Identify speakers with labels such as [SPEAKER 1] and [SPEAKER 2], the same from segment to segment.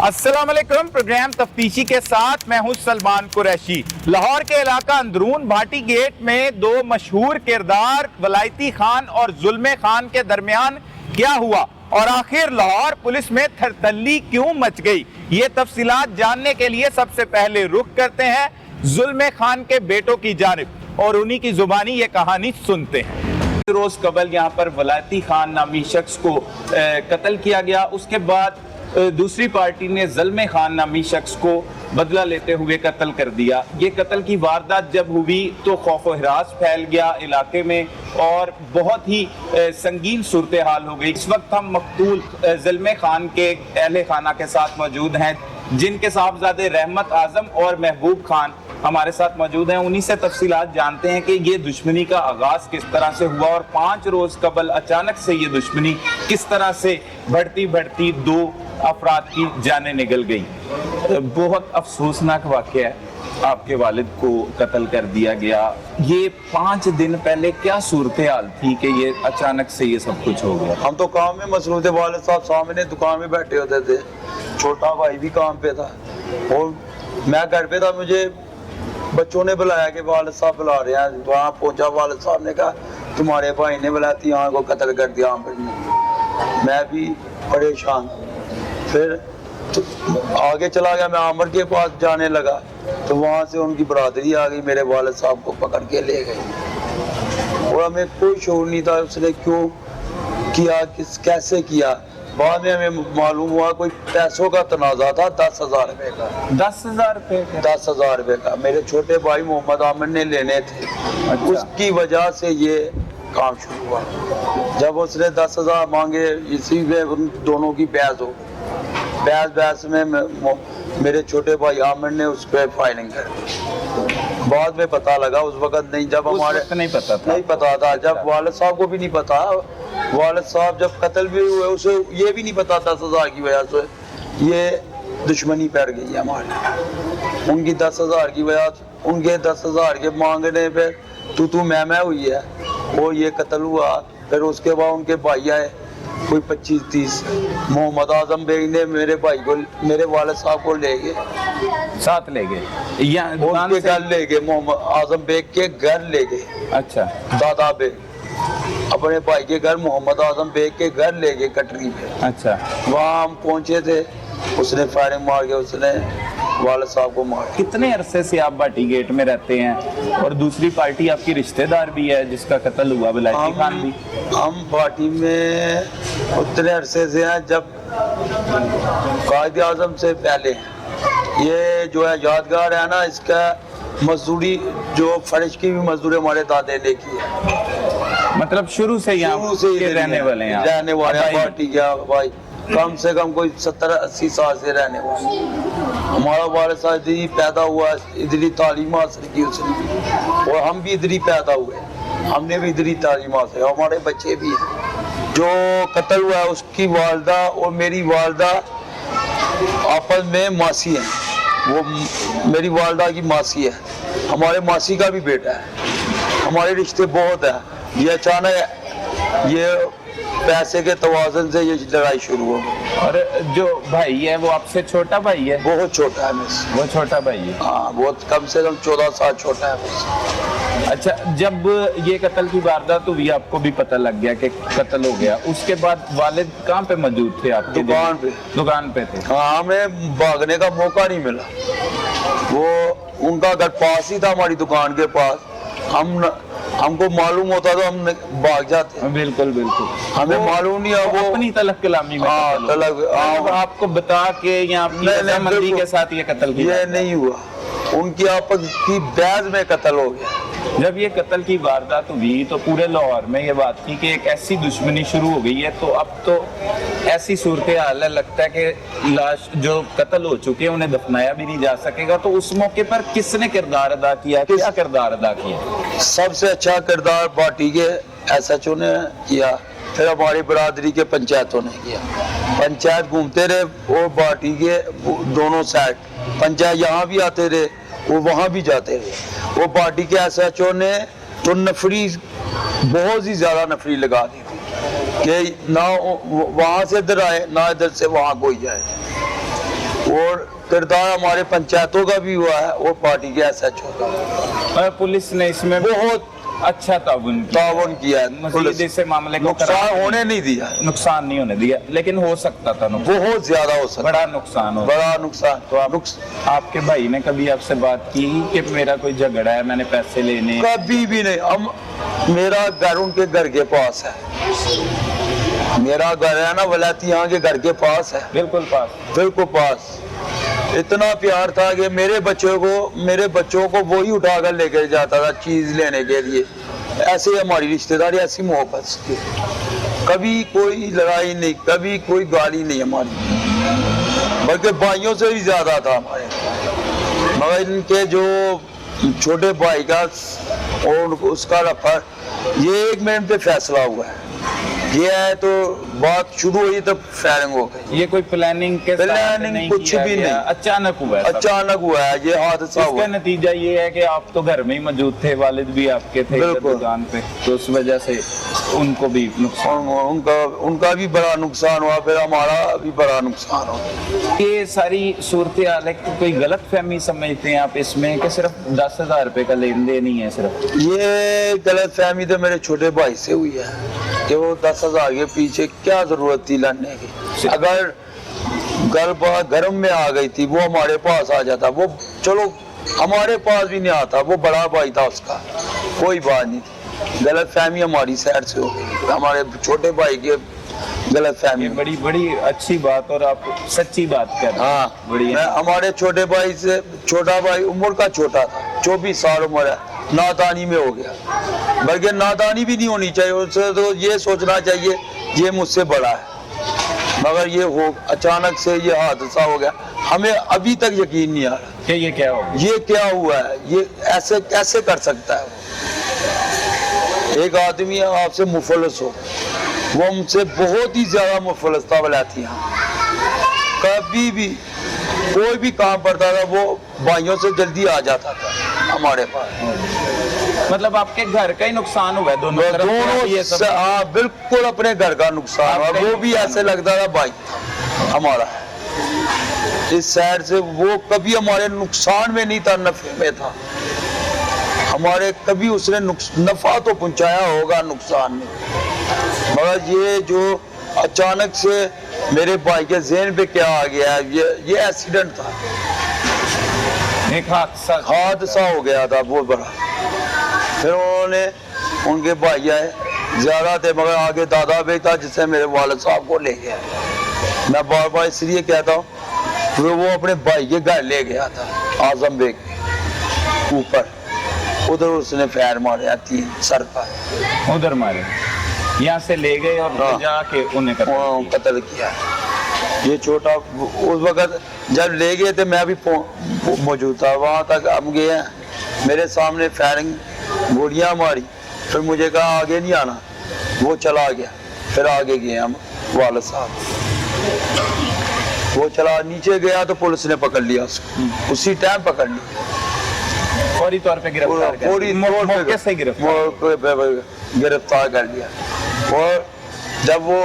[SPEAKER 1] अस्सलाम वालेकुम। प्रोग्राम तफ्तीशी के साथ मैं हूं सलमान कुरैशी। लाहौर के इलाका अंदरून भाटी गेट में दो मशहूर किरदार वलायती खान और जुल्मे खान के दरमियान क्या हुआ और आखिर लाहौर पुलिस में थरथल्ली क्यों मच गई, ये तफसीलात जानने के लिए सबसे पहले रुख करते हैं जुल्मे खान के बेटों की जानिब और उन्हीं की जुबानी ये कहानी सुनते हैं। रोज कबल यहाँ पर वलायती खान नामी शख्स को कत्ल किया गया। उसके बाद दूसरी पार्टी ने जुल्मे खान नामी शख्स को बदला लेते हुए कत्ल कर दिया। ये कत्ल की वारदात जब हुई तो खौफ व हिरास फैल गया इलाके में और बहुत ही संगीन सूरत हाल हो गई। इस वक्त हम मकतूल जुल्मे खान के अहले खाना के साथ मौजूद हैं, जिनके साहबजादे रहमत आजम और महबूब खान हमारे साथ मौजूद हैं। उन्हीं से तफसीलात जानते हैं कि ये दुश्मनी का आगाज किस तरह से हुआ और 5 रोज कबल अचानक से ये दुश्मनी किस तरह से बढ़ती बढ़ती 2 अफराद की जानें निकल गई। बहुत अफसोसनाक वाक़या है, आपके वालिद को कत्ल कर दिया गया। ये 5 दिन पहले क्या सूरत हाल थी कि ये अचानक से ये सब कुछ हो गया?
[SPEAKER 2] हम तो काम में मसरूफ थे, वालिद साहब सामने दुकान में बैठे होते थे, छोटा भाई भी काम पे था और मैं घर पे था। मुझे बच्चों ने बुलाया कि वालिद साहब बुला रहे हैं। वहाँ पहुंचा, वालिद साहब ने कहा तुम्हारे भाई ने बुलाती यहाँ को कत्ल कर दिया। मैं भी परेशान, फिर तो आगे चला गया। मैं आमर के पास जाने लगा तो वहाँ से उनकी बरादरी आ गई, मेरे वालिद साहब को पकड़ के ले गई और हमें कोई शऊर नहीं था उसने क्यों किया, कैसे किया। बाद में हमें मालूम हुआ कोई पैसों का तनाज़ा था, 10,000 रुपए का।
[SPEAKER 1] 10,000 रुपए?
[SPEAKER 2] 10,000 रुपए का मेरे छोटे भाई मोहम्मद आमिर ने लेने थे। अच्छा। उसकी वजह से ये काम शुरू हुआ। जब उसने 10,000 मांगे, इसी में उन दोनों की बहस हो। बहस में मेरे छोटे भाई आमिर ने उस पर फायरिंग कर दी। बाद में पता लगा, उस वक्त नहीं, जब हमारे नहीं पता था जब वालिद साहब को भी नहीं पता। वालिद साहब जब कत्ल भी हुए उसे ये भी नहीं पता 10,000 की वजह से ये दुश्मनी पैर गई है हमारी। उनकी 10,000 की वजह से, उनके 10,000 के मांगने पे तू मैं हुई है और ये कत्ल हुआ। फिर उसके बाद उनके भाई आए कोई 25-30। मोहम्मद आजम बेग ने मेरे भाई को, मेरे वालिद साहब को ले गए,
[SPEAKER 1] साथ ले गए या
[SPEAKER 2] उनके घर ले गए। मोहम्मद आजम बेग के घर ले गए।
[SPEAKER 1] अच्छा।
[SPEAKER 2] दादा बेग अपने भाई के घर, मोहम्मद आजम बेग के घर ले गए कटरी पे।
[SPEAKER 1] अच्छा।
[SPEAKER 2] वहाँ हम पहुंचे थे, उसने फायरिंग मार के उसने वालिद साहब को मार।
[SPEAKER 1] कितने अरसे से आप भाटी गेट में रहते हैं और दूसरी पार्टी आपकी रिश्तेदार भी है जिसका कत्ल हुआ, वलायती खान भी?
[SPEAKER 2] हम भाटी में उतने अरसे से हैं जब कायद आजम से पहले। ये जो है यादगार है ना, इसका मजदूरी जो फर्श की भी मजदूरी हमारे दादे ने की है।
[SPEAKER 1] मतलब शुरू से यहाँ रहने वाले हैं?
[SPEAKER 2] रहने वाले भाटी क्या भाई, कम से कम कोई 70-80 साल से रहने वाले। हमारा वालिद साहब इधर ही पैदा हुआ, इधर ही तालीम हासिल की उसने और हम भी इधर ही पैदा हुए, हमने भी इधर ही तालीम हासिल, हमारे बच्चे भी हैं। जो कत्ल हुआ है उसकी वालदा और मेरी वालदा आपस में मासी हैं। वो मेरी वालदा की मासी है, हमारे मासी का भी बेटा है। हमारे रिश्ते बहुत है। ये अचानक ये पैसे के तवाज़ुन से ये लड़ाई शुरू हो गई।
[SPEAKER 1] और जो भाई है वो आपसे छोटा भाई है?
[SPEAKER 2] बहुत छोटा है मुझसे।
[SPEAKER 1] वो छोटा भाई है?
[SPEAKER 2] हाँ, बहुत कम से कम 14 साल छोटा है मुझसे।
[SPEAKER 1] अच्छा, जब ये कत्ल की वारदात हुई आपको भी पता लग गया कि कत्ल हो गया, उसके बाद वालिद कहाँ पे मौजूद थे आपके? दुकान पे थे।
[SPEAKER 2] हाँ, हमें भागने का मौका नहीं मिला। वो उनका घर पास ही था, हमारी दुकान के पास। हमको मालूम होता तो हम भाग जाते।
[SPEAKER 1] बिल्कुल बिल्कुल,
[SPEAKER 2] हमें मालूम नहीं है। वो
[SPEAKER 1] अपनी तलब कलामी में आपको बता के या अपनी के साथ ये कत्ल किया?
[SPEAKER 2] ये नहीं हुआ, उनकी आपस की बहस में कत्ल हो गया।
[SPEAKER 1] जब ये कत्ल की वारदात हुई तो पूरे लाहौर में ये बात थी कि एक ऐसी दुश्मनी शुरू हो गई है। तो अब तो ऐसी सूरत हाल है, लगता है कि लाश जो कत्ल हो चुके हैं उन्हें दफनाया भी नहीं जा सकेगा। तो उस मौके पर किसने किरदार अदा किया, क्या किरदार अदा किया?
[SPEAKER 2] सबसे अच्छा किरदार भाटी के SHO ने किया, फिर हमारी बरादरी के पंचायतों ने किया। पंचायत घूमते रहे और भाटी के दोनों साइड पंचायत यहाँ भी आते रहे, वो वहाँ भी जाते रहे। वो पार्टी के SHO ने तो नफरी, बहुत ही ज्यादा नफरी लगा दी थी कि ना वहाँ से इधर आए ना इधर से वहाँ कोई जाए। और किरदार हमारे पंचायतों का भी हुआ है और पार्टी के SHO का।
[SPEAKER 1] और पुलिस ने इसमें
[SPEAKER 2] बहुत
[SPEAKER 1] अच्छा
[SPEAKER 2] ताउन किया है,
[SPEAKER 1] मजीद इस मामले को
[SPEAKER 2] नुकसान होने नहीं दिया,
[SPEAKER 1] नुकसान नहीं होने दिया, लेकिन हो सकता था नुकसान,
[SPEAKER 2] बहुत ज्यादा हो सकता,
[SPEAKER 1] बड़ा नुकसान हो,
[SPEAKER 2] बड़ा नुकसान।
[SPEAKER 1] तो आपके भाई ने कभी आपसे बात की कि मेरा कोई झगड़ा है, मैंने पैसे लेने?
[SPEAKER 2] कभी भी नहीं। हम, मेरा घर उनके घर के पास है, मेरा घर है ना वलैती यहाँ के घर के पास है,
[SPEAKER 1] बिल्कुल पास,
[SPEAKER 2] बिल्कुल पास। इतना प्यार था कि मेरे बच्चों को वही उठा कर लेकर जाता था चीज लेने के लिए। ऐसे हमारी रिश्तेदारी, ऐसी मोहब्बत थी, कभी कोई लड़ाई नहीं, कभी कोई गाली नहीं हमारी, बल्कि भाइयों से भी ज्यादा था हमारे। मगर इनके जो छोटे भाई का और उसका रफा, ये 1 मिनट पे फैसला हुआ है। ये है तो बात शुरू हुई तब फायरिंग हो गई।
[SPEAKER 1] ये कोई प्लानिंग के साथ नहीं
[SPEAKER 2] कुछ भी नहीं,
[SPEAKER 1] अचानक हुआ है,
[SPEAKER 2] अचानक हुआ है ये हादसा।
[SPEAKER 1] इसका नतीजा ये है कि आप तो घर में ही मौजूद थे, वालिद भी आपके थे दुकान पे, तो उस वजह से उनको भी नुकसान,
[SPEAKER 2] उनका भी बड़ा नुकसान हुआ, फिर हमारा भी बड़ा नुकसान हुआ।
[SPEAKER 1] ये सारी सूरत हाल है, कोई गलत फहमी समझते हैं आप इसमें कि सिर्फ 10,000 रुपए का लेन देन ही है सिर्फ?
[SPEAKER 2] ये गलत फहमी तो मेरे छोटे भाई से हुई है कि वो 10,000 के पीछे क्या जरूरत थी लड़ने की। अगर गर्म में आ गई थी, वो हमारे पास आ जाता, वो चलो हमारे पास भी नहीं आता, वो बड़ा भाई था उसका, कोई बात नहीं थी। गलत फहमी हमारी साइड से हो गई, हमारे छोटे भाई के गलत फहमी।
[SPEAKER 1] बड़ी बड़ी अच्छी बात और आप सच्ची बात कर रहे हैं।
[SPEAKER 2] हाँ,
[SPEAKER 1] बढ़िया।
[SPEAKER 2] हमारे छोटे भाई से, छोटा भाई उम्र का छोटा था, 24 साल उम्र है, नादानी में हो गया। बल्कि नादानी भी नहीं होनी चाहिए, उससे तो ये सोचना चाहिए ये मुझसे बड़ा है, मगर ये हो अचानक से ये हादसा हो गया। हमें अभी तक यकीन नहीं आ रहा
[SPEAKER 1] कि ये क्या होगा,
[SPEAKER 2] ये क्या हुआ है, ये ऐसे कैसे कर सकता है। एक आदमी आपसे मुफलस हो, वो हमसे बहुत ही ज्यादा मुफलस था वलायती। कभी भी कोई भी काम पड़ता था वो भाइयों से जल्दी आ जाता था हमारे पास।
[SPEAKER 1] मतलब आपके घर का ही नुकसान हुआ है दोनों तरफ? ये सब
[SPEAKER 2] हाँ, बिल्कुल अपने घर का नुकसान हुआ, वो भी ऐसे लगता था भाई हमारा। इस साइड से वो कभी हमारे नुकसान में नहीं था, नफे में था हमारे। कभी उसने नफा तो पहुंचाया होगा, नुकसान में। मगर ये जो अचानक से मेरे भाई के ज़हन पे क्या आ गया, ये एक्सीडेंट था,
[SPEAKER 1] एक हादसा
[SPEAKER 2] हो गया था बहुत बड़ा। फिर उन्होंने, उनके भाई आए, ज्यादा थे मगर आगे दादा भी था जिससे मेरे वालिद साहब को ले गया। मैं बार बार इसलिए कहता हूँ, वो अपने भाई के घर ले गया था, आजम बेग के ऊपर, उधर उसने फायर मारे 3 सर पर,
[SPEAKER 1] उधर मारे, यहाँ से ले गए और जाके उन्हें
[SPEAKER 2] कत्ल किया। ये छोटा उस वक्त जब ले गए थे मैं भी मौजूद था, वहाँ तक हम गए हैं, मेरे सामने फायरिंग गोलियां मारी, फिर मुझे कहा आगे नहीं आना, वो चला गया। फिर आगे गए हम वालिद साहब, वो चला नीचे गया तो पुलिस ने पकड़ लिया उसको, उसी टाइम पकड़ लिया,
[SPEAKER 1] फौरी तौर पे गिरफ्तार
[SPEAKER 2] कर लिया। और जब वो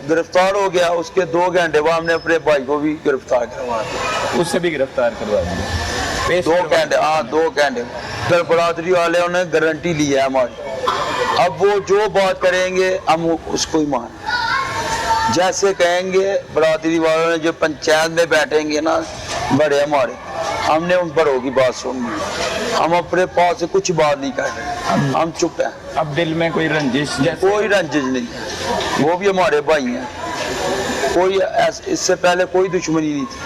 [SPEAKER 2] गिरफ्तार हो गया उसके 2 घंटे बाद हमने अपने भाई को भी गिरफ्तार करवा दिया,
[SPEAKER 1] उससे भी गिरफ्तार करवा दिया
[SPEAKER 2] 2 घंटे। हाँ, 2 घंटे। फिर बरादरी वाले उन्हें गारंटी ली है हमारी, अब वो जो बात करेंगे हम उसको ही मान, जैसे कहेंगे बरादरी वालों ने, जो पंचायत में बैठेंगे ना बड़े हमारे, हमने उन बड़ों की बात सुननी, हम अपने पास से कुछ बात नहीं कर रहे, हम चुप हैं।
[SPEAKER 1] अब दिल में कोई रंजिश?
[SPEAKER 2] कोई रंजिश नहीं है, वो भी हमारे भाई हैं, कोई इससे पहले कोई दुश्मनी नहीं थी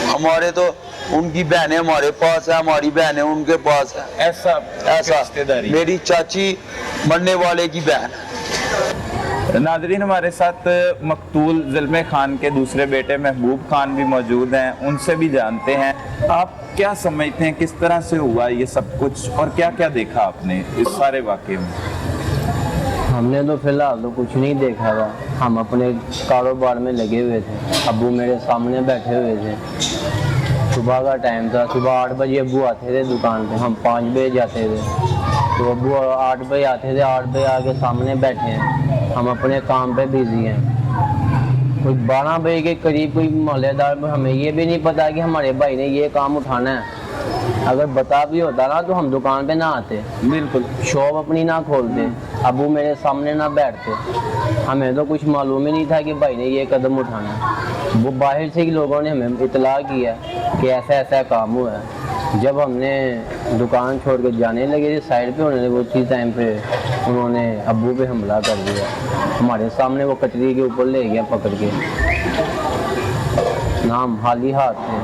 [SPEAKER 2] हमारे। तो उनकी बहनें हमारे पास है, हमारी बहनें उनके पास है,
[SPEAKER 1] ऐसा
[SPEAKER 2] रिश्तेदारी। मेरी चाची मरने वाले की बहन है।
[SPEAKER 1] नाज़रीन, हमारे साथ मकतूल ज़ुल्मे खान के दूसरे बेटे महबूब खान भी मौजूद हैं, उनसे भी जानते हैं आप क्या समझते हैं, किस तरह से हुआ ये सब कुछ और क्या क्या देखा आपने इस सारे वाक़े में?
[SPEAKER 3] हमने तो फिलहाल तो कुछ नहीं देखा था, हम अपने कारोबार में लगे हुए थे, अब्बू मेरे सामने बैठे हुए थे, सुबह का टाइम था, सुबह 8 बजे अब्बू आते थे दुकान पे, हम 5 बजे जाते थे, तो अब्बू 8 बजे आते थे, 8 बजे आके सामने बैठे हैं, हम अपने काम पे बिजी हैं। कोई 12 बजे के करीब कोई मोहल्लेदार, हमें ये भी नहीं पता कि हमारे भाई ने ये काम उठाना है। अगर बता भी होता ना तो हम दुकान पे ना आते,
[SPEAKER 1] बिल्कुल।
[SPEAKER 3] शॉप अपनी ना खोलते, अबू मेरे सामने ना बैठते। हमें तो कुछ मालूम ही नहीं था कि भाई ने ये कदम उठाना है। वो बाहर से ही लोगों ने हमें इतला किया कि ऐसा ऐसा काम हुआ है। जब हमने दुकान छोड़ कर जाने लगे थे साइड पे, उन्होंने वो चीज़ टाइम पे उन्होंने अब्बू पे हमला कर दिया। हमारे सामने वो कचरी के ऊपर ले गया पकड़ के, नाम हाली हाथ थे,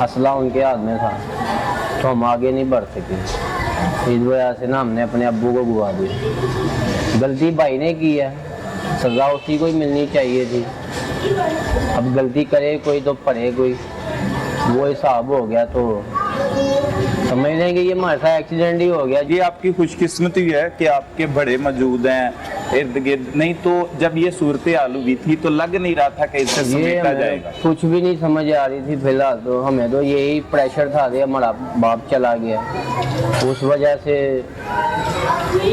[SPEAKER 3] असला उनके हाथ में था, तो हम आगे नहीं बढ़ सके। इस वजह से ना हमने अपने अब्बू को गुआ दी। गलती भाई ने की है, सज़ा उसी को ही मिलनी चाहिए थी। अब गलती करे कोई तो पढ़े कोई, वो हिसाब हो गया तो समझ लें कि ये हमारे साथ एक्सीडेंट ही हो गया।
[SPEAKER 1] ये आपकी खुशकिस्मती है कि आपके बड़े मौजूद हैं इर्द गिर्द, नहीं तो जब ये सूरत हाल हुई थी तो लग नहीं रहा था कि इससे समेटा जाएगा।
[SPEAKER 3] कुछ भी नहीं समझ आ रही थी फिलहाल तो, हमें तो यही प्रेशर था कि हमारा बाप चला गया, उस वजह से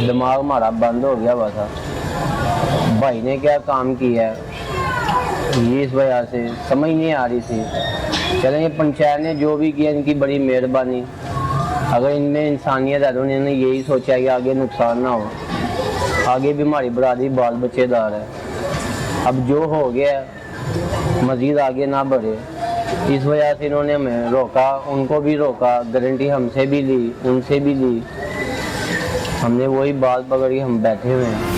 [SPEAKER 3] दिमाग हमारा बंद हो गया हुआ था। भाई ने क्या काम किया है, इस वजह से समझ नहीं आ रही थी। चलें, ये पंचायत ने जो भी किया इनकी बड़ी मेहरबानी। अगर इनमें इंसानियत है तो उन्होंने यही सोचा कि आगे नुकसान ना हो, आगे भी हमारी बरादरी बाल बच्चेदार है। अब जो हो गया मज़ीद आगे ना बढ़े, इस वजह से इन्होंने हमें रोका, उनको भी रोका, गारंटी हमसे भी ली, उनसे भी ली। हमने वही बात पकड़ के हम बैठे हुए हैं।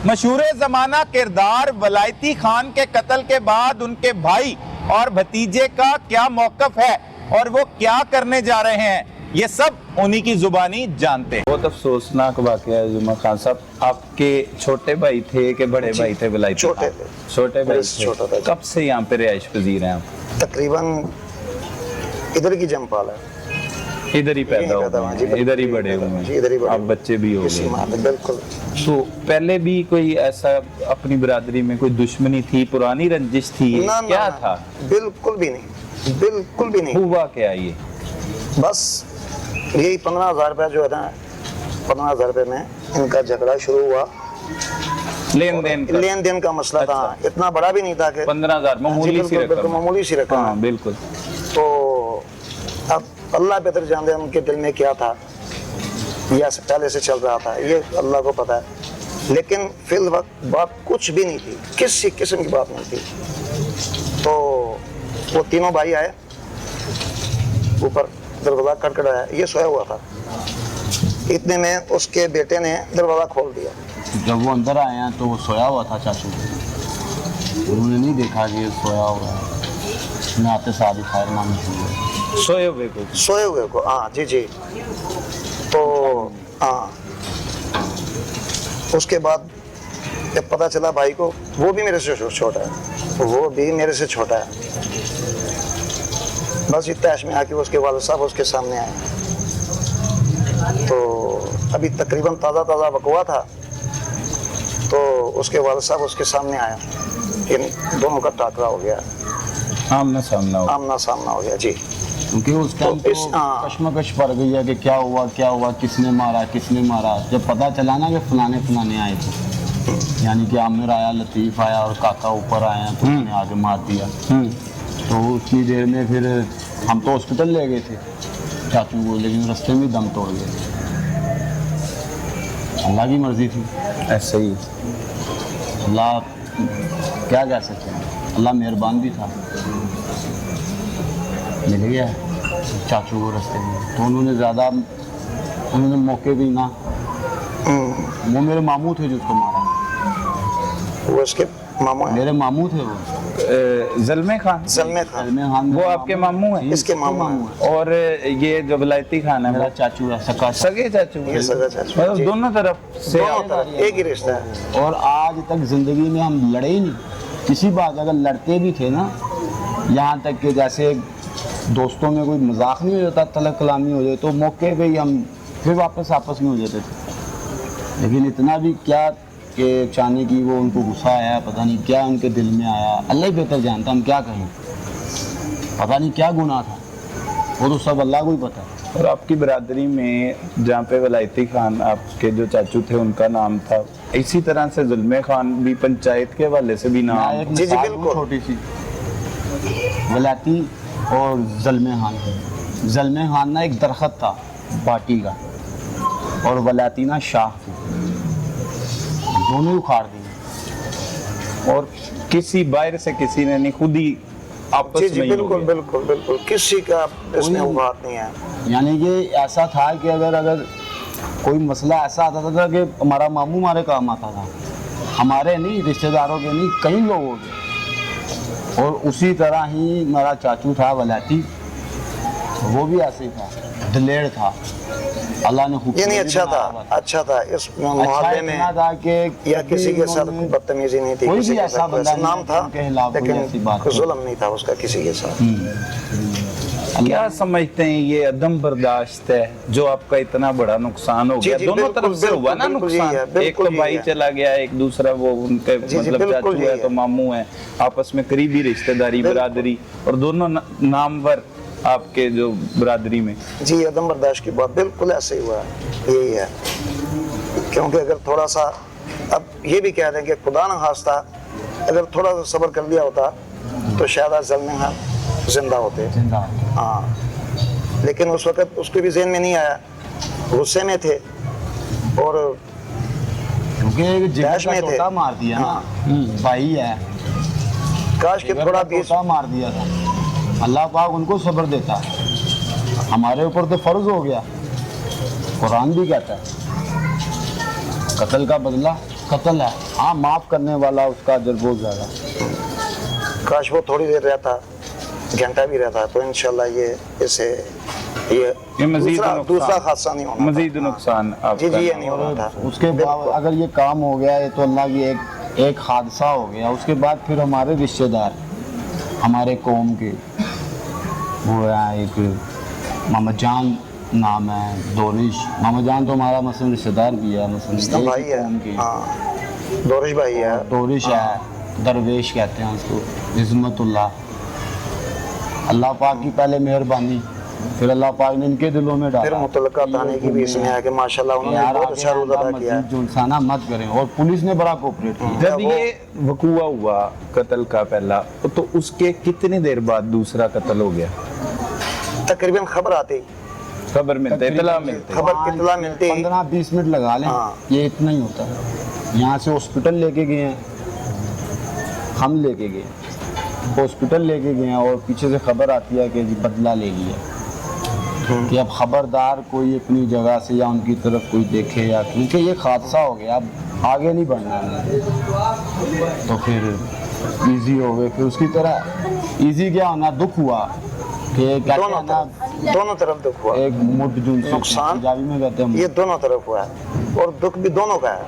[SPEAKER 1] मशहूर ज़माना किरदार वलायती खान के कत्ल के बाद उनके भाई और भतीजे का क्या मौक़िफ़ है और वो क्या करने जा रहे हैं, ये सब उन्हीं की जुबानी जानते हैं। बहुत अफसोसनाक वाक़या है जुमा खान साहब, आपके छोटे भाई थे कि बड़े भाई थे वलायती खान?
[SPEAKER 4] छोटे थे।
[SPEAKER 1] छोटे भाई
[SPEAKER 4] छोटा था।
[SPEAKER 1] थे। कब से यहाँ पे रिहाइश पजीर हैं आप?
[SPEAKER 4] तकरीबन इधर की जमपाल है,
[SPEAKER 1] इधर ही पैदा हुए हैं, इधर ही बड़े हुए हैं, अब बच्चे भी हो गए।
[SPEAKER 4] बिल्कुल।
[SPEAKER 1] तो पहले भी कोई ऐसा अपनी बरादरी में कोई दुश्मनी थी, पुरानी रंजिश थी,
[SPEAKER 4] ना,
[SPEAKER 1] क्या
[SPEAKER 4] ना,
[SPEAKER 1] था?
[SPEAKER 4] बिल्कुल भी नहीं, बिल्कुल भी नहीं।
[SPEAKER 1] हुआ क्या ये?
[SPEAKER 4] बस यही 15,000 रुपये जो है ना, 15,000 रुपये में इनका झगड़ा शुरू हुआ। लेन देन का मसला था, इतना बड़ा भी नहीं था कि
[SPEAKER 1] 15,000 मामूली सी रकम,
[SPEAKER 4] मामूली सी रकम।
[SPEAKER 1] हाँ बिल्कुल।
[SPEAKER 4] तो अब अल्लाह बेहतर जानते हैं उनके दिल में क्या था, या पहले से चल रहा था, ये अल्लाह को पता है। लेकिन फिल वक्त बात कुछ भी नहीं थी, किसी किस्म की बात नहीं थी। तो वो तीनों भाई आए, ऊपर दरवाज़ा खटखटाया, ये सोया हुआ था। इतने में उसके बेटे ने दरवाज़ा खोल दिया।
[SPEAKER 5] जब वो अंदर आए हैं तो वो सोया हुआ था चाचू, उन्होंने नहीं देखा कि ये सोया हुआ है। मैं आते साथ ही फायर मारना शुरू हुआ।
[SPEAKER 1] सोए हुए को,
[SPEAKER 4] हाँ जी। तो हाँ, उसके बाद जब पता चला भाई को, वो भी मेरे से छोटा है, वो भी मेरे से छोटा है। बस इत्तेश में आके उसके वालिद साहब उसके सामने आए। तो अभी तकरीबन ताज़ा वक़वा था, तो उसके वालिद साहब उसके सामने आया, इन दोनों का टाकरा हो गया, आमना सामना हो गया जी।
[SPEAKER 5] क्योंकि उस टाइम तो कश्मकश पड़ गई है कि क्या हुआ, किसने मारा। जब पता चला ना कि फलाने आए थे, यानी कि आमिर आया, लतीफ़ आया और काका ऊपर आए हैं, तो उन्होंने आगे मार दिया। तो उतनी देर में फिर हम तो हॉस्पिटल ले गए थे चाचू को, लेकिन रास्ते में दम तोड़ गए। अल्लाह की मर्जी थी,
[SPEAKER 1] ऐसे ही
[SPEAKER 5] अल्लाह क्या कह सकते हैं, अल्लाह मेहरबान भी था, मिल गया चाचू को रास्ते में। तो उन्होंने मौके भी ना, वो मेरे मामू थे जिसको मारा,
[SPEAKER 4] वो उसके मामू हैं।
[SPEAKER 5] मेरे मामू थे वो,
[SPEAKER 1] ज़ल्मे खान, वो आपके मामू हैं?
[SPEAKER 4] इसके मामू हैं।
[SPEAKER 1] और ये जो वलायती खान है
[SPEAKER 5] मेरा चाचू है,
[SPEAKER 1] सगे चाचू,
[SPEAKER 4] ये सगा चाचू जी।
[SPEAKER 1] दोनों तरफ से
[SPEAKER 4] दोनों तरफ एक ही रिश्ता है।
[SPEAKER 5] और आज तक जिंदगी में हम लड़े ही नहीं किसी बात। अगर लड़ते भी थे ना, यहाँ तक कि जैसे दोस्तों में कोई मजाक नहीं हो जाता, तलब कलामी हो जाए, तो मौके पे ही हम फिर वापस आपस में हो जाते थे। लेकिन इतना भी क्या कि चाहने की वो उनको गुस्सा आया, पता नहीं क्या उनके दिल में आया, अल्लाह ही बेहतर जानता, हम क्या कहें, पता नहीं क्या गुनाह था। वो तो सब अल्लाह को ही पता है।
[SPEAKER 1] और आपकी बरादरी में जहाँ पे वलायती खान आपके जो चाचू थे उनका नाम था, इसी तरह से जुल्मे खान भी पंचायत के हवाले से भी
[SPEAKER 5] मैं
[SPEAKER 1] नाम?
[SPEAKER 5] एक
[SPEAKER 4] जी,
[SPEAKER 5] मिसाल
[SPEAKER 4] बिल्कुल।
[SPEAKER 5] दूं छोटी सी, वलायती और जलमे खान। जलमे खान ना एक दरख्त था बाटी का, और वलायती ना शाह थी, दोनों ही उखाड़ दिए।
[SPEAKER 1] और किसी बाहर से किसी ने नहीं, खुद ही आपस
[SPEAKER 4] जी जी
[SPEAKER 1] में ही हो
[SPEAKER 4] बिल्कुल
[SPEAKER 1] गया।
[SPEAKER 4] बिल्कुल बिल्कुल, किसी का इसमें
[SPEAKER 5] कोई-
[SPEAKER 4] बात नहीं है।
[SPEAKER 5] यानी कि ऐसा था कि अगर कोई मसला ऐसा आता था कि हमारा मामू हमारे काम आता था, हमारे नहीं, रिश्तेदारों के नहीं, कई लोगों के। और उसी तरह ही मेरा चाचू था वलायती, वो भी ऐसे ही था, दिलेर था। अल्लाह ने
[SPEAKER 4] ये नहीं, अच्छा था इस मोहल्ले में,
[SPEAKER 5] अच्छा था कि
[SPEAKER 4] या किसी के साथ
[SPEAKER 5] उन्होंने-
[SPEAKER 4] बदतमीजी नहीं थी,
[SPEAKER 5] कोई
[SPEAKER 4] किसी
[SPEAKER 5] भी
[SPEAKER 4] के
[SPEAKER 5] ऐसा
[SPEAKER 4] साथ कोई
[SPEAKER 5] बंदा नहीं
[SPEAKER 4] नाम था,
[SPEAKER 5] उनके खिलाफ कोई ऐसी बात
[SPEAKER 4] लेकिन
[SPEAKER 5] नहीं।
[SPEAKER 4] जुल्म नहीं था उसका किसी के साथ।
[SPEAKER 1] क्या समझते हैं ये अदम बर्दाश्त है जो आपका इतना बड़ा नुकसान हो
[SPEAKER 4] जी,
[SPEAKER 1] गया?
[SPEAKER 4] जी,
[SPEAKER 1] दोनों
[SPEAKER 4] बिल्कुल,
[SPEAKER 1] तरफ से हुआ ना
[SPEAKER 4] बिल्कुल यही
[SPEAKER 1] नुकसान।
[SPEAKER 4] है,
[SPEAKER 1] एक
[SPEAKER 4] बिल्कुल
[SPEAKER 1] तो
[SPEAKER 4] यही
[SPEAKER 1] भाई
[SPEAKER 4] है।
[SPEAKER 1] चला गया, एक दूसरा वो उनके
[SPEAKER 4] जी,
[SPEAKER 1] मतलब
[SPEAKER 4] बिल्कुल
[SPEAKER 1] चाचू
[SPEAKER 4] यही
[SPEAKER 1] है तो
[SPEAKER 4] है।
[SPEAKER 1] मामू है, आपस में करीबी रिश्तेदारी,
[SPEAKER 4] बिल्कुल।
[SPEAKER 1] बरादरी, और दोनों नामवर आपके जो बरादरी में।
[SPEAKER 4] जी, अदम बर्दाश्त की बात बिल्कुल ऐसे ही हुआ है, यही है। क्योंकि अगर थोड़ा सा, अब ये भी कह दें कि खुदा न खास्ता अगर थोड़ा सा सब्र कर लिया होता तो शायद आज जलने हाँ जिंदा होते। हाँ, लेकिन उस वक्त उसके भी ज़हन में नहीं आया, गुस्से में थे और
[SPEAKER 5] क्योंकि जिगर
[SPEAKER 4] दैश
[SPEAKER 5] का
[SPEAKER 4] में थे।
[SPEAKER 5] टोटा मार दिया ना, भाई है,
[SPEAKER 4] काश के
[SPEAKER 5] जिगर
[SPEAKER 4] थोड़ा
[SPEAKER 5] का
[SPEAKER 4] भी
[SPEAKER 5] टोटा मार दिया था। अल्लाह पाक उनको सब्र देता, हमारे ऊपर तो फर्ज हो गया। कुरान भी कहता है कत्ल का बदला कत्ल है, हाँ माफ करने वाला उसका अजर बहुत ज़्यादा।
[SPEAKER 4] काश वो थोड़ी देर रहता, घंटा भी रहता, तो इंशाल्लाह ये इससे ये
[SPEAKER 1] मजीद
[SPEAKER 4] दूसरा हादसा नहीं होना,
[SPEAKER 1] मजीद नुकसान
[SPEAKER 4] जी
[SPEAKER 1] आपका
[SPEAKER 4] जी, ये
[SPEAKER 1] ना
[SPEAKER 4] नहीं
[SPEAKER 1] हो।
[SPEAKER 4] होना था।
[SPEAKER 5] उसके बाद अगर ये काम हो गया है तो अल्लाह की एक हादसा हो गया। उसके बाद फिर हमारे रिश्तेदार, हमारे कौम के, वो है एक मोहम्मद जान नाम है, दोरिश। मोहम्मद जान तो हमारा मसलन रिश्तेदार भी है,
[SPEAKER 4] इसका
[SPEAKER 5] मसलन
[SPEAKER 4] भाई है,
[SPEAKER 5] कौम के।
[SPEAKER 4] हाँ, दोरिश भाई है।
[SPEAKER 5] दोरिश है, दरवेश कहते हैं उसको, इज़्ज़तुल्लाह। अल्लाह पाक की पहले मेहरबानी, फिर अल्लाह पाक ने इनके दिलों में
[SPEAKER 4] फिर
[SPEAKER 5] डाला।
[SPEAKER 4] मुतलका ताने की भी इसमें है कि माशाल्लाह उन्होंने
[SPEAKER 5] यार
[SPEAKER 4] बहुत अच्छा रोल अदा किया है।
[SPEAKER 5] जो इंसाना मत करें, और पुलिस ने बड़ा कोऑपरेट किया।
[SPEAKER 1] जब ये वकूआ हुआ कत्ल का पहला, तो उसके कितनी देर बाद दूसरा कत्ल हो गया?
[SPEAKER 4] तकरीबन खबर आती,
[SPEAKER 1] खबर मिलते, इतला मिलते।
[SPEAKER 4] खबर इतला मिलती,
[SPEAKER 5] 15-20 मिनट लगा लें,
[SPEAKER 4] हाँ।
[SPEAKER 5] ये इतना ही होता है। यहाँ से हॉस्पिटल लेके गए हैं, हम लेके गए, हॉस्पिटल लेके गए हैं, और पीछे से खबर आती है कि जी बदला ले लिया, कि अब खबरदार कोई अपनी जगह से या उनकी तरफ कोई देखे, या क्योंकि ये हादसा हो गया, अब आगे नहीं बढ़ना है। तो फिर इजी हो गए, फिर उसकी तरह इजी क्या होना, दुख हुआ कि कहते हैं ना,
[SPEAKER 4] दोनों तरफ दुख हुआ,
[SPEAKER 5] एक मुठ जुन से
[SPEAKER 4] नुकसान,
[SPEAKER 5] पंजाबी में कहते हैं
[SPEAKER 4] ये दोनों तरफ हुआ है, और दुख भी दोनों का है।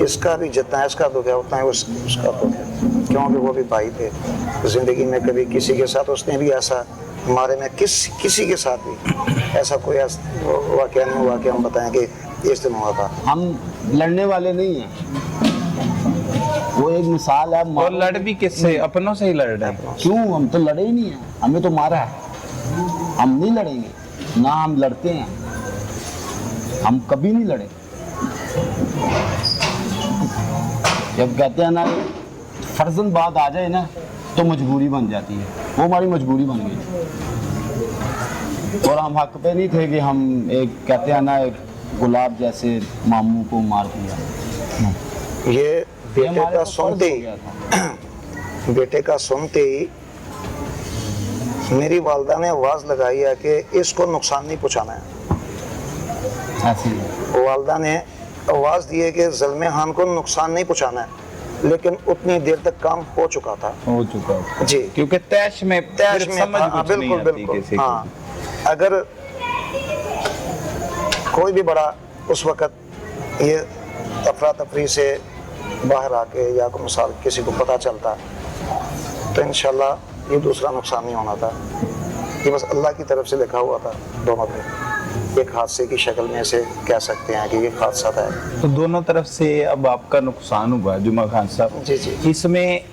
[SPEAKER 4] इसका भी जितना इसका दुख है उतना ही उसका दुख है, क्योंकि वो भी भाई थे। जिंदगी में कभी किसी के साथ उसने भी ऐसा, हमारे में किसी के साथ भी ऐसा कोई वाकया नहीं हुआ कि हम बताएं कि इस दिन हुआ था।
[SPEAKER 5] हम लड़ने वाले नहीं हैं, वो एक मिसाल है।
[SPEAKER 1] और लड़ भी किससे? अपनों से ही लड़ रहे हैं।
[SPEAKER 5] क्यों, हम तो लड़े ही नहीं हैं, हमें तो मारा है, हम नहीं लड़ेंगे ना, हम लड़ते हैं, हम कभी नहीं लड़े। जब कहते हैं ना फर्जन बात आ जाए ना तो मजबूरी बन जाती है, वो हमारी मजबूरी बन गई। और हम हक पे नहीं थे कि हम एक कहते हैं ना एक गुलाब जैसे मामू को मार दिया।
[SPEAKER 4] ये
[SPEAKER 5] ये
[SPEAKER 4] बेटे
[SPEAKER 5] हमारे
[SPEAKER 4] का
[SPEAKER 5] तो फर्ज
[SPEAKER 4] सुनते
[SPEAKER 5] हो
[SPEAKER 4] ही,
[SPEAKER 5] गया था।
[SPEAKER 4] बेटे का सुनते ही मेरी वालदा ने आवाज़ लगाई है कि इसको नुकसान नहीं पहुंचाना है।
[SPEAKER 5] ऐसे ही है।
[SPEAKER 4] वालदा ने आवाज़ दी है कि ज़ल्मे खान को नुकसान नहीं पहुंचाना है, लेकिन उतनी देर तक काम हो चुका था।
[SPEAKER 1] हो चुका है,
[SPEAKER 4] जी,
[SPEAKER 1] क्योंकि तैश में
[SPEAKER 4] तैश
[SPEAKER 1] फिर
[SPEAKER 4] में
[SPEAKER 1] समझ
[SPEAKER 4] था,
[SPEAKER 1] कुछ नहीं
[SPEAKER 4] बिल्कुल
[SPEAKER 1] आती
[SPEAKER 4] बिल्कुल,
[SPEAKER 1] किसी को।
[SPEAKER 4] हाँ। अगर कोई भी बड़ा उस वक़्त ये अफरा तफरी से बाहर आके या कोई मिसाल किसी को पता चलता तो इंशाल्लाह ये दूसरा नुकसान नहीं होना था। ये बस अल्लाह की तरफ से लिखा हुआ था दोनों पे, एक हादसे की शक्ल में से कह सकते हैं कि ये हादसा था।
[SPEAKER 1] तो दोनों तरफ से अब आपका नुकसान हुआ जुमा खान साहब।
[SPEAKER 4] जी जी,
[SPEAKER 1] इसमें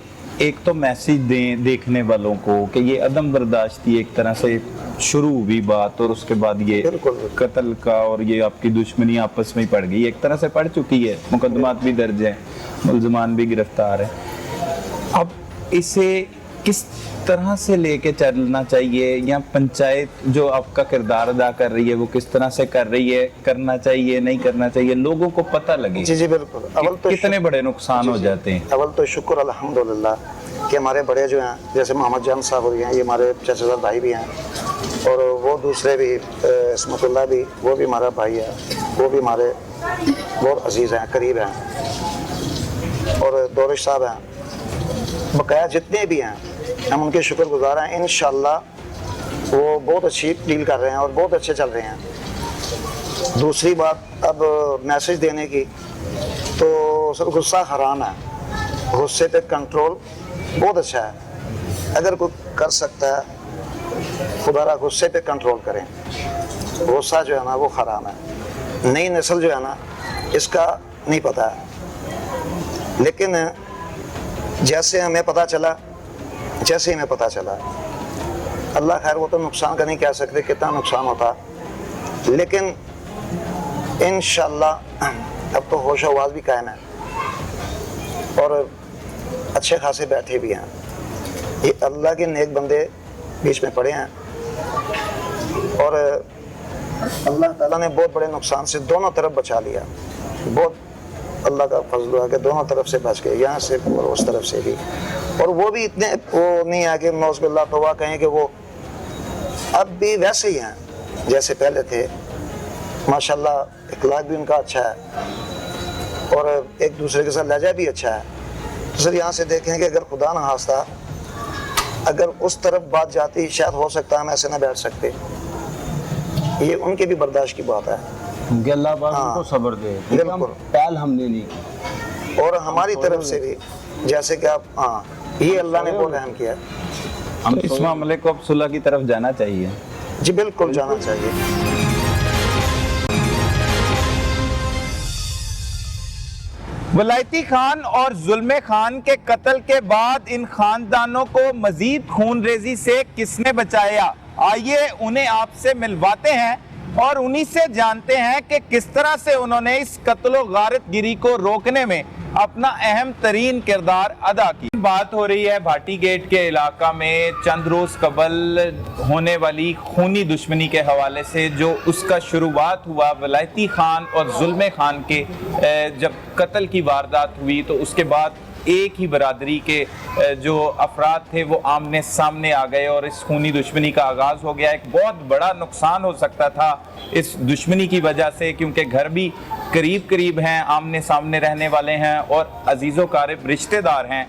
[SPEAKER 1] एक तो मैसेज दें देखने वालों को कि ये अदम बर्दाश्ती एक तरह से शुरू हुई बात और उसके बाद ये
[SPEAKER 4] बिल्कुल।
[SPEAKER 1] कत्ल का और ये आपकी दुश्मनी आपस में ही पड़ गई, एक तरह से पड़ चुकी है, मुकदमात भी दर्ज हैं, मुलजमान भी गिरफ्तार है। अब इसे किस तरह से लेके चलना चाहिए, या पंचायत जो आपका किरदार अदा कर रही है वो किस तरह से कर रही है, करना चाहिए नहीं करना चाहिए, लोगों को पता लगे
[SPEAKER 4] जी जी बिल्कुल। अव्वल तो
[SPEAKER 1] कितने बड़े नुकसान हो जाते हैं।
[SPEAKER 4] अव्वल तो शुक्र अल्हम्दुलिल्लाह कि हमारे बड़े जो हैं, जैसे मोहम्मद जान साहब हो हैं, ये हमारे चाचाजाद भाई भी हैं, और वो दूसरे भी इसमतुल्लाह भी, वो भी हमारा भाई है, वो भी हमारे बहुत अजीज़ हैं, करीब हैं, और दौरिश साहब हैं, बकाया जितने भी हैं हम उनके शुक्रगुजार हैं। इंशाअल्लाह वो बहुत अच्छी डील कर रहे हैं और बहुत अच्छे चल रहे हैं। दूसरी बात, अब मैसेज देने की, तो सर गुस्सा हराम है, गुस्से पे कंट्रोल बहुत अच्छा है। अगर कोई कर सकता है खुदारा गुस्से पे कंट्रोल करें। गुस्सा जो है ना वो हराम है। नई नस्ल जो है ना इसका नहीं पता है, लेकिन जैसे हमें पता चला, जैसे हमें पता चला, अल्लाह खैर वो तो नुकसान का नहीं कह सकते कितना नुकसान होता, लेकिन इंशाअल्लाह अब तो होश आवाज़ भी कायम है और अच्छे खासे बैठे भी हैं। ये अल्लाह के नेक बंदे बीच में पड़े हैं और अल्लाह ताला ने बहुत बड़े नुकसान से दोनों तरफ बचा लिया। बहुत अल्लाह का फजल हुआ कि दोनों तरफ से बच गए, यहाँ से और उस तरफ से भी। और वो भी इतने वो नहीं है कि नौज़बिल्लाह तौबा कहें कि वो अब भी वैसे ही हैं जैसे पहले थे। माशाल्लाह इखलाक भी उनका अच्छा है और एक दूसरे के साथ लहजा भी अच्छा है। तो सर यहाँ से देखें कि अगर खुदा न खास्ता अगर उस तरफ बात जाती, शायद हो सकता है हम ऐसे ना बैठ सकते। ये उनके भी बर्दाश्त की बात है
[SPEAKER 5] कि अल्लाह पाक उनको सब्र दे,
[SPEAKER 4] बिल्कुल।
[SPEAKER 5] पहल हमने नहीं की
[SPEAKER 4] और हमारी तरफ से भी जैसे कि आप, हाँ, ये अल्लाह ने बहुत रहम किया।
[SPEAKER 1] हम इस मामले को अब सुलह की तरफ जाना चाहिए।
[SPEAKER 4] जी बिल्कुल जाना चाहिए।
[SPEAKER 1] वलायती खान और जुल्मे खान के कत्ल के बाद इन खानदानों को मजीद खून रेजी से किसने बचाया? आइए उन्हें आपसे मिलवाते हैं और उन्हीं से जानते हैं कि किस तरह से उन्होंने इस कत्लो गारत गिरी को रोकने में अपना अहम तरीन किरदार अदा की। बात हो रही है भाटी गेट के इलाका में चंद रोज कबल होने वाली खूनी दुश्मनी के हवाले से, जो उसका शुरुआत हुआ वलायती खान और जुल्मे खान के जब कत्ल की वारदात हुई, तो उसके बाद एक ही बरादरी के जो अफराद थे वो आमने सामने आ गए और इस खूनी दुश्मनी का आगाज़ हो गया। एक बहुत बड़ा नुकसान हो सकता था इस दुश्मनी की वजह से, क्योंकि घर भी करीब करीब हैं, आमने सामने रहने वाले हैं और अजीज़ो क़ारिब रिश्तेदार हैं।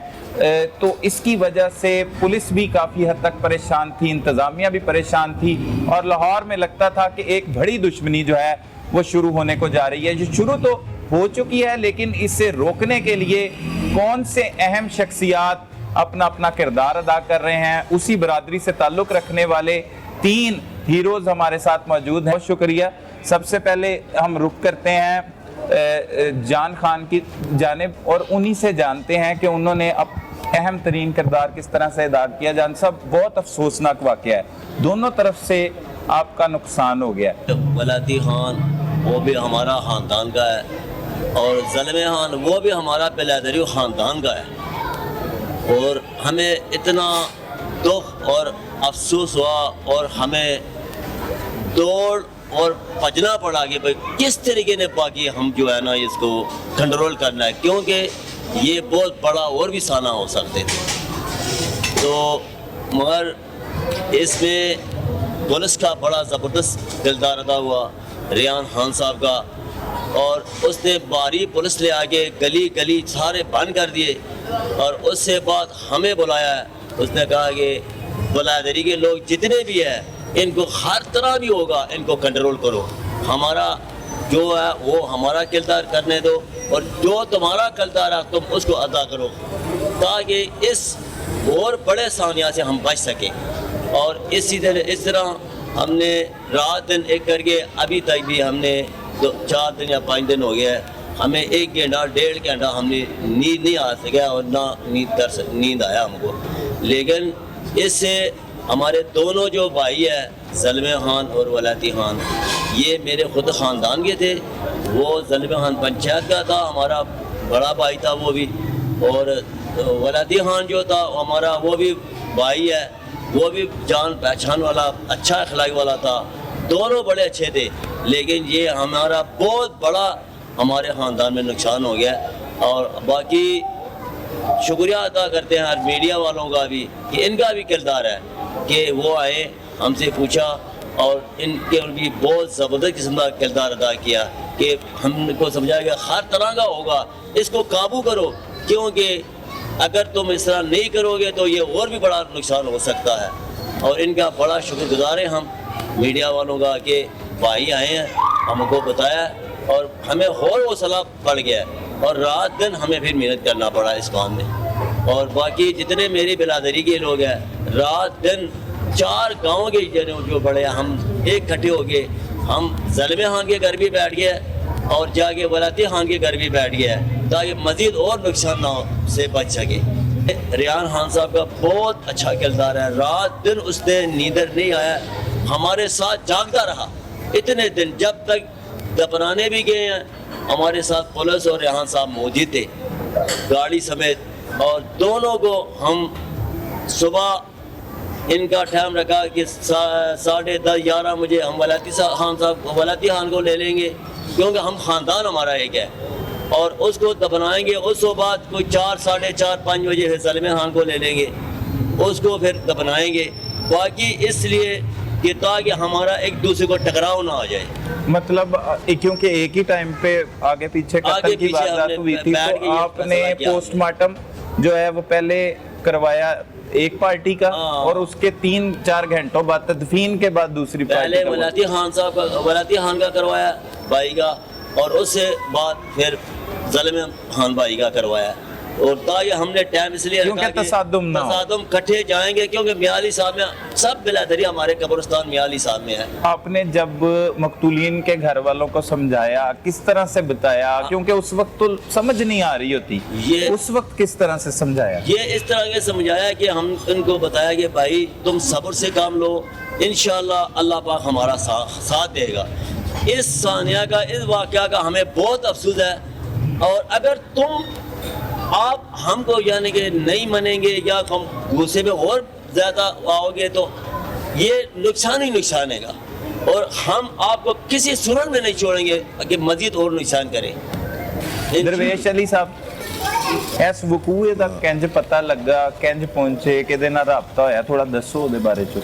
[SPEAKER 1] तो इसकी वजह से पुलिस भी काफ़ी हद तक परेशान थी, इंतज़ामिया भी परेशान थी और लाहौर में लगता था कि एक बड़ी दुश्मनी जो है वो शुरू होने को जा रही है। जो शुरू तो हो चुकी है, लेकिन इसे रोकने के लिए कौन से अहम शख्सियात अपना अपना किरदार अदा कर रहे हैं, उसी बरादरी से ताल्लुक़ रखने वाले 3 हीरोज़ हमारे साथ मौजूद हैं। बहुत शुक्रिया। सबसे पहले हम रुख करते हैं जान खान की जानिब और उन्हीं से जानते हैं कि उन्होंने अब अहम तरीन किरदार किस तरह से अदा किया। जान साहब, बहुत अफसोसनाक वाक़या है, दोनों तरफ से आपका नुकसान हो गया।
[SPEAKER 6] वलायती खान वो भी हमारा ख़ानदान का है और ज़ल्मे खान वो भी हमारा बिलादरी ख़ानदान का है, और हमें इतना दुख और अफसोस हुआ और हमें दौड़ और भजना पड़ा कि भाई किस तरीके ने बाकी हम जो है ना इसको कंट्रोल करना है, क्योंकि ये बहुत बड़ा और भी साना हो सकते थे। तो मगर इसमें पुलिस का बड़ा ज़बरदस्त किरदार अदा हुआ रियान खान साहब का, और उसने बारी पुलिस ले आके गली गली सारे बंद कर दिए और उससे बाद हमें बुलाया है। उसने कहा कि बिरादरी के लोग जितने भी हैं इनको हर तरह भी होगा, इनको कंट्रोल करो, हमारा जो है वो हमारा किरदार करने दो और जो तुम्हारा किरदार है तुम उसको अदा करो, ताकि इस और बड़े सानिया से हम बच सकें। और इस तरह हमने रात दिन एक करके अभी तक भी हमने 4 दिन या 5 दिन हो गया है, हमें 1 घंटा 1.5 घंटा हमने नींद नहीं आ सका और ना नींद आया हमको। लेकिन इससे ہمارے دونوں جو بھائی ہیں زلمے خان اور ولایتی خان، یہ میرے خود خاندان کے تھے. وہ زلمے خان پنچایت کا تھا، ہمارا بڑا بھائی تھا وہ بھی، اور ولایتی خان جو تھا ہمارا وہ بھی بھائی ہے، وہ بھی جان پہچان والا اچھا اخلاق والا تھا. دونوں بڑے اچھے تھے، لیکن یہ ہمارا بہت بڑا ہمارے خاندان میں نقصان ہو گیا. اور باقی شکریہ ادا کرتے ہیں ہر میڈیا والوں کا بھی کہ ان کا بھی کردار ہے کہ وہ آئے ہم سے پوچھا اور ان کے بھی بہت زبردست قسم کا کردار ادا کیا کہ ہم کو سمجھایا کہ ہر طرح کا ہوگا، اس کو قابو کرو، کیونکہ اگر تم اس طرح نہیں کرو گے تو یہ اور بھی بڑا نقصان ہو سکتا ہے. اور ان کا بڑا شکر گزار ہیں ہم میڈیا والوں کا کہ بھائی آئے ہیں، ہم کو بتایا اور ہمیں اور حوصلہ بڑھ گیا ہے اور رات دن ہمیں پھر محنت کرنا پڑا اس کام میں. اور باقی جتنے میری برادری کے لوگ ہیں رات دن 4 گاؤں کے جو بڑے ہیں ہم ایک کٹھے ہو گئے، ہم زلمے خان کے گھر بھی بیٹھ گئے اور جا کے ولایتی خان کے گھر بھی بیٹھ گئے تاکہ مزید اور نقصان نہ سے بچ سکے. ریان خان صاحب کا بہت اچھا کردار ہے، رات دن اس نے نیندر نہیں آیا، ہمارے ساتھ جاگتا رہا اتنے دن جب تک دفنانے بھی گئے ہیں. ہمارے ساتھ پولیس اور ریحان صاحب موجود تھے گاڑی سمیت، اور دونوں کو ہم صبح ان کا ٹائم رکھا کہ 10:30 11 بجے ہم ولایتی خان کو لے لیں گے کیونکہ ہم خاندان ہمارا ایک ہے، اور اس کو دفنائیں گے. اس کے بعد کوئی 4 4:30 5 بجے پھر زلمے خان کو لے لیں گے، اس کو پھر دفنائیں گے. باقی اس لیے کہ تاکہ ہمارا ایک دوسرے کو ٹکراؤ نہ آ جائے.
[SPEAKER 1] مطلب کیونکہ ایک ہی ٹائم پہ آگے پیچھے قتل کی واردات ہوئی تھی تو آپ نے پوسٹ مارٹم جو ہے وہ پہلے کروایا ایک پارٹی کا اور اس کے 3-4 گھنٹوں بعد تدفین کے بعد دوسری پارٹی
[SPEAKER 6] پہلے ولایتی خان کا کروایا بھائی کا، اور اس سے بعد پھر زلمے خان بھائی کا کروایا. اور تاکہ ہم نے ٹائم اس لیے رکھا کہ تصادم کٹھے جائیں گے کیونکہ میالی صاحب میں سب بلادری ہمارے قبرستان میالی صاحب میں ہے.
[SPEAKER 1] آپ نے جب مقتولین کے گھر والوں کو سمجھایا کس طرح سے بتایا؟ کیونکہ اس وقت تو سمجھ نہیں آ رہی ہوتی، اس وقت کس طرح سے سمجھایا؟
[SPEAKER 6] یہ اس طرح کے سمجھایا کہ ہم ان کو بتایا کہ بھائی تم صبر سے کام لو، انشاءاللہ اللہ پاک ہمارا ساتھ دے گا. اس ثانیہ کا اس واقعہ کا ہمیں بہت افسوس ہے، اور اگر آپ ہم کو یعنی کہ نہیں منیں گے یا ہم غصے میں اور زیادہ آؤ گے تو یہ نقصان ہی نقصان ہے گا، اور ہم آپ کو کسی صورت میں نہیں چھوڑیں گے کہ مزید اور نقصان کریں.
[SPEAKER 1] درویش علی صاحب اس وقوع دا کنج پتہ لگا، کنج پہنچے، کدے نال رابطہ ہویا، تھوڑا دسو دے بارے چ.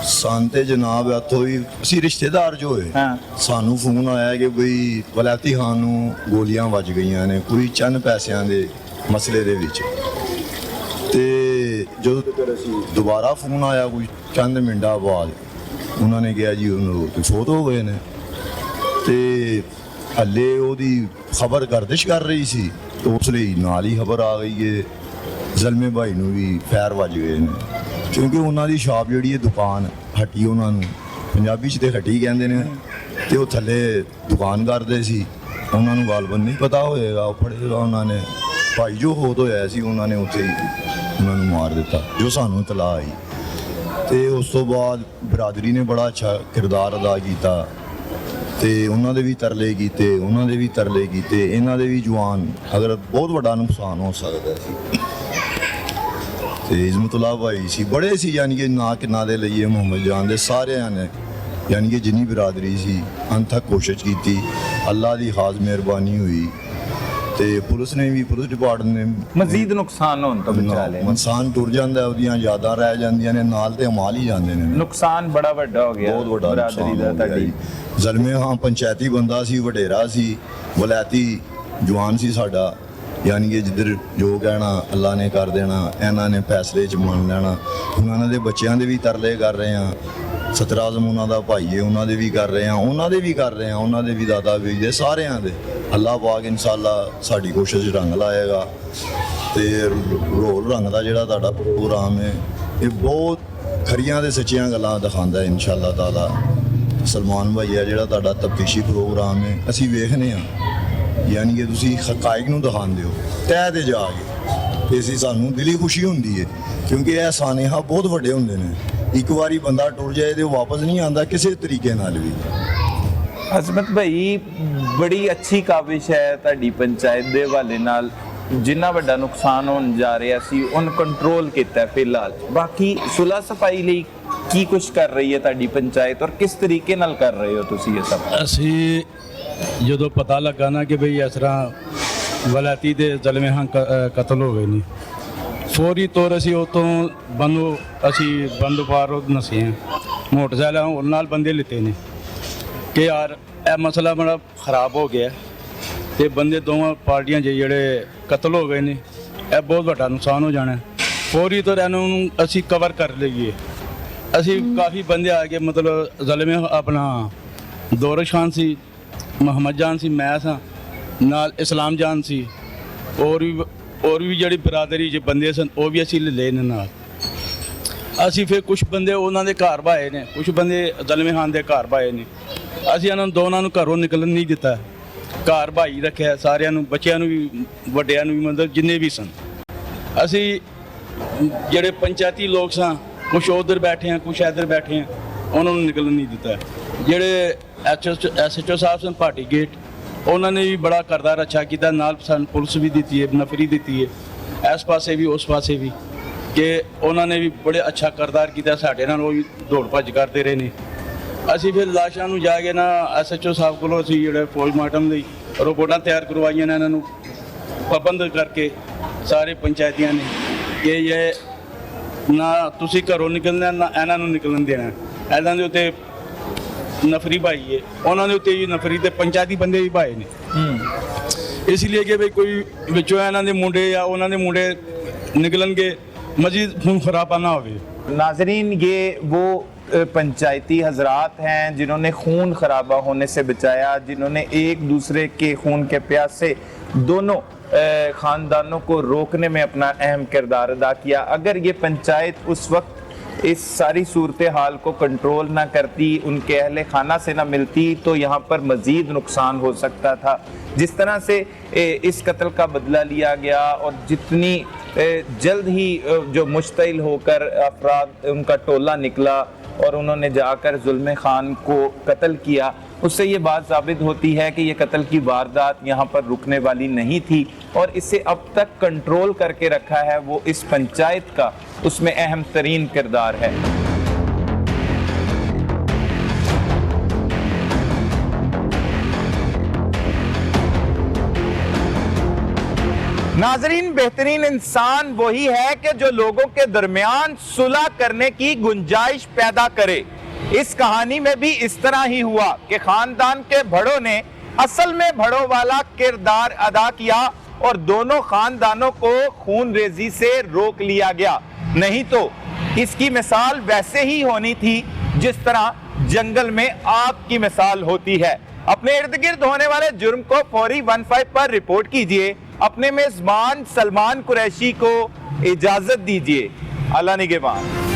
[SPEAKER 7] سانتے جناب اتوں ہی اسی رشتہ دار جو ہے سانو فون آیا کہ بھئی ولایتی خان نوں گولیاں وج گئیاں نے کوئی چند پیسیاں دے مسئلے دے وچ. تے جو دوبارہ فون آیا کوئی چند منٹਾਂ بعد انہوں نے کہا جی انہوں فوت ہو گئے نے. تے ہلے وہ خبر گردش کر رہی سی تو اس لیے نال ہی خبر آ گئی ہے زلمے بھائی نوں بھی پیر وج گئے نے. کیونکہ انہوں دی شاپ جڑی ہے دکان ہٹی، انہوں نے پنجابی چ تے ہٹی کہندے نے، تے وہ تھلے دکان کرتے سی. انہوں نے غالباً نہیں پتا ہوئے گا، پڑے گا انہوں نے بھائی جو فوت ہویا سی انہوں نے اتنے ہی انہوں نے مار دیتا جو سانوں اطلاع آئی. تے اس تو بعد برادری نے بڑا اچھا کردار ادا کیتا تے انہوں نے بھی ترلے کیتے، انہوں نے بھی ترلے کیتے، انہوں نے بھی جوان اگر بہت بڑا نقصان ہو سکتا سی. تے عظمت اللہ بھائی سی بڑے سی، یعنی کہ نا کے نا دے لئیے محمد جان دے سارے نے یعنی کہ جنی برادری سی انتھک کوشش کیتی، اللہ دی خاص مہربانی ہوئی. تے پولیس نے بھی پولیس ڈپارٹمنٹ نے
[SPEAKER 1] مزید نقصان ہون تو بچا لے.
[SPEAKER 7] انسان ٹر جاندا ہے، اودیاں یاداں رہ جاندیاں نے، نال تے مال ہی جاندے نے.
[SPEAKER 1] نقصان بڑا بڑا ہو گیا،
[SPEAKER 7] بہت بڑا
[SPEAKER 1] برادری دا تہاڈی.
[SPEAKER 7] زلمے ہاں پنچایتی بندہ سی، وڈیرا سی، ولایتی جوان سی ساڈا، یعنی کہ جدھر جو کہنا اللہ نے کر دینا، انہاں نے فیصلے چ من لینا. انہاں دے بچیاں دے بھی ترلے کر رہے ہیں، ستر اعظم انہاں دا بھائی ہے انہاں دے بھی کر رہے ہیں، انہاں دے بھی کر رہے ہیں، انہاں دے بھی دادا بھی دے ساریاں دے. اللہ پاک انشاءاللہ ساڈی کوشش رنگ لائے گا. تے رول رنگ دا جڑا تہاڈا پروگرام ہے یہ بہت کھریاں تے سچیاں گلاں دکھاندا ہے انشاءاللہ تعالی. سلمان بھائی ہے جڑا تہاڈا تفتیشی پروگرام ہے اسی ویکھنے ہاں، یعنی کہ تسی حقائق نوں دکھاندے ہو تہ تے جا کے، تے اسی سانوں دلی خوشی ہوندی ہے کیونکہ یہ سانحہ بہت وڈے ہوندے نے. ਇੱਕ ਵਾਰੀ ਬੰਦਾ ਟੁਰ ਜਾਏ ਤੇ ਉਹ ਵਾਪਸ ਨਹੀਂ ਆਉਂਦਾ ਕਿਸੇ ਤਰੀਕੇ ਨਾਲ ਵੀ।
[SPEAKER 1] ਹਸਮਤ ਭਾਈ, ਬੜੀ ਅੱਛੀ ਕਾਵਿਸ਼ ਹੈ ਤੁਹਾਡੀ ਪੰਚਾਇਤ ਦੇ ਹਵਾਲੇ ਨਾਲ। ਜਿੰਨਾ ਵੱਡਾ ਨੁਕਸਾਨ ਹੋਣ ਜਾ ਰਿਹਾ ਸੀ ਉਹਨੂੰ ਕੰਟਰੋਲ ਕੀਤਾ ਫਿਲਹਾਲ। ਬਾਕੀ ਸੁਲ੍ਹਾ ਸਫਾਈ ਲਈ ਕੀ ਕੁਝ ਕਰ ਰਹੀ ਹੈ ਤੁਹਾਡੀ ਪੰਚਾਇਤ, ਔਰ ਕਿਸ ਤਰੀਕੇ ਨਾਲ ਕਰ ਰਹੇ ਹੋ ਤੁਸੀਂ ਇਹ ਸਭ?
[SPEAKER 8] ਅਸੀਂ ਜਦੋਂ ਪਤਾ ਲੱਗਾ ਨਾ ਕਿ ਬਈ ਇਸ ਤਰ੍ਹਾਂ ਵਲੈਤੀ ਦੇ ਜ਼ਲਮੇ ਹਾਂ ਕਤਲ ਹੋ ਗਏ ਨੇ, ਫੌਰੀ ਤੌਰ ਅਸੀਂ ਉਤੋਂ ਬੰਦੋਬਾਰ ਨਸੇ ਹਾਂ, ਮੋਟਰਸਾਈਕਲ ਹੋਰ ਨਾਲ ਬੰਦੇ ਲਿੱਤੇ ਨੇ ਕਿ ਯਾਰ ਇਹ ਮਸਲਾ ਬੜਾ ਖਰਾਬ ਹੋ ਗਿਆ ਤੇ ਬੰਦੇ ਦੋਵਾਂ ਪਾਰਟੀਆਂ 'ਚ ਜਿਹੜੇ ਕਤਲ ਹੋ ਗਏ ਨੇ, ਇਹ ਬਹੁਤ ਵੱਡਾ ਨੁਕਸਾਨ ਹੋ ਜਾਣਾ। ਫੌਰੀ ਤੌਰ ਇਹਨਾਂ ਨੂੰ ਅਸੀਂ ਕਵਰ ਕਰ ਲਈਏ। ਅਸੀਂ ਕਾਫੀ ਬੰਦੇ ਆ ਗਏ, ਮਤਲਬ ਜ਼ਲਮੇ ਆਪਣਾ ਦੌਰਸ਼ ਖਾਨ ਸੀ, ਮੁਹੰਮਦ ਜਾਨ ਸੀ, ਮੈਂ ਸਾਂ ਨਾਲ, ਇਸਲਾਮ ਜਾਨ ਸੀ, ਹੋਰ ਵੀ ਜਿਹੜੀ ਬਰਾਦਰੀ 'ਚ ਬੰਦੇ ਸਨ ਉਹ ਵੀ ਅਸੀਂ ਲੈ ਨੇ ਨਾਲ। ਅਸੀਂ ਫਿਰ ਕੁਝ ਬੰਦੇ ਉਹਨਾਂ ਦੇ ਘਰ ਭਾਏ ਨੇ, ਕੁਝ ਬੰਦੇ ਜ਼ਲਮੇ ਖਾਨ ਦੇ ਘਰ ਭਾਏ ਨੇ। ਅਸੀਂ ਇਹਨਾਂ ਦੋਨਾਂ ਨੂੰ ਘਰੋਂ ਨਿਕਲਣ ਨਹੀਂ ਦਿੱਤਾ, ਘਰ ਭਾਈ ਰੱਖਿਆ ਸਾਰਿਆਂ ਨੂੰ, ਬੱਚਿਆਂ ਨੂੰ ਵੀ ਵੱਡਿਆਂ ਨੂੰ ਵੀ, ਮਤਲਬ ਜਿੰਨੇ ਵੀ ਸਨ। ਅਸੀਂ ਜਿਹੜੇ ਪੰਚਾਇਤੀ ਲੋਕ ਸਾਂ, ਕੁਛ ਉਧਰ ਬੈਠੇ ਹਾਂ, ਕੁਛ ਇੱਧਰ ਬੈਠੇ ਹਾਂ, ਉਹਨਾਂ ਨੂੰ ਨਿਕਲਣ ਨਹੀਂ ਦਿੱਤਾ। ਜਿਹੜੇ SHO ਸਾਹਿਬ ਸਨ ਪਾਰਟੀ ਗੇਟ, ਉਹਨਾਂ ਨੇ ਵੀ ਬੜਾ ਕਰਦਾਰ ਅੱਛਾ ਕੀਤਾ, ਨਾਲ ਸਾਨੂੰ ਪੁਲਿਸ ਵੀ ਦਿੱਤੀ ਹੈ, ਨਫਰੀ ਦਿੱਤੀ ਹੈ, ਇਸ ਪਾਸੇ ਵੀ ਉਸ ਪਾਸੇ ਵੀ, ਕਿ ਉਹਨਾਂ ਨੇ ਵੀ ਬੜੇ ਅੱਛਾ ਕਰਦਾਰ ਕੀਤਾ ਸਾਡੇ ਨਾਲ। ਉਹ ਵੀ ਦੌੜ ਭੱਜ ਕਰਦੇ ਰਹੇ ਨੇ। ਅਸੀਂ ਫਿਰ ਲਾਸ਼ਾਂ ਨੂੰ ਜਾ ਕੇ ਨਾ SHO ਸਾਹਿਬ ਕੋਲੋਂ ਅਸੀਂ ਜਿਹੜੇ ਪੋਸਟਮਾਰਟਮ ਲਈ ਰਿਪੋਰਟਾਂ ਤਿਆਰ ਕਰਵਾਈਆਂ ਨੇ, ਇਹਨਾਂ ਨੂੰ ਪਾਬੰਦ ਕਰਕੇ ਸਾਰੇ ਪੰਚਾਇਤੀਆਂ ਨੇ ਕਿ ਇਹ ਨਾ ਤੁਸੀਂ ਘਰੋਂ ਨਿਕਲਣਾ ਨਾ ਇਹਨਾਂ ਨੂੰ ਨਿਕਲਣ ਦੇਣਾ। ਇਹਨਾਂ ਦੇ ਉੱਤੇ ਨਫਰੀ ਭਾਈ ਹੈ, ਉਹਨਾਂ ਦੇ ਉੱਤੇ ਵੀ ਨਫਰੀ ਤੇ ਪੰਚਾਇਤੀ ਬੰਦੇ ਵੀ ਭਾਏ ਨੇ, ਇਸ ਲਈ ਕਿ ਵੀ ਕੋਈ ਵਿੱਚੋਂ ਇਹਨਾਂ ਦੇ ਮੁੰਡੇ ਜਾਂ ਉਹਨਾਂ ਦੇ ਮੁੰਡੇ ਨਿਕਲਣਗੇ, मजीद खून खराबा ना हो।
[SPEAKER 1] नाजरीन, ये वो पंचायती हजरात हैं जिन्होंने खून खराबा होने से बचाया, जिन्होंने एक दूसरे के खून के प्यास से दोनों ख़ानदानों को रोकने में अपना अहम किरदार अदा किया। अगर ये पंचायत उस वक्त इस सारी सूरत हाल को कंट्रोल ना करती, उनके अहले खाना से ना मिलती, तो यहाँ पर मज़ीद नुकसान हो सकता था। जिस तरह से इस कत्ल का बदला लिया गया और जितनी जल्द ही जो मुश्तिल होकर अफराद उनका टोला निकला और उन्होंने जाकर जुल्मे खान को कत्ल किया, उससे ये बात साबित होती है कि ये कत्ल की वारदात यहाँ पर रुकने वाली नहीं थी और इसे अब तक कंट्रोल करके रखा है वो इस पंचायत का, उसमें अहम तरीन किरदार है। नाजरीन, बेहतरीन इंसान वही है कि जो लोगों के दरमियान सुलह करने की गुंजाइश पैदा करे। इस कहानी में भी इस तरह ही हुआ कि खानदान के बड़ों ने असल में बड़ों वाला किरदार अदा किया और दोनों खानदानों को खून रेजी से रोक लिया गया। नहीं तो इसकी मिसाल वैसे ही होनी थी जिस तरह जंगल में आग की मिसाल होती है। अपने इर्द गिर्द होने वाले जुर्म को फौरी 15 पर रिपोर्ट कीजिए। अपने मेजबान सलमान कुरैशी को इजाजत दीजिए। अल्लाह निगहबान।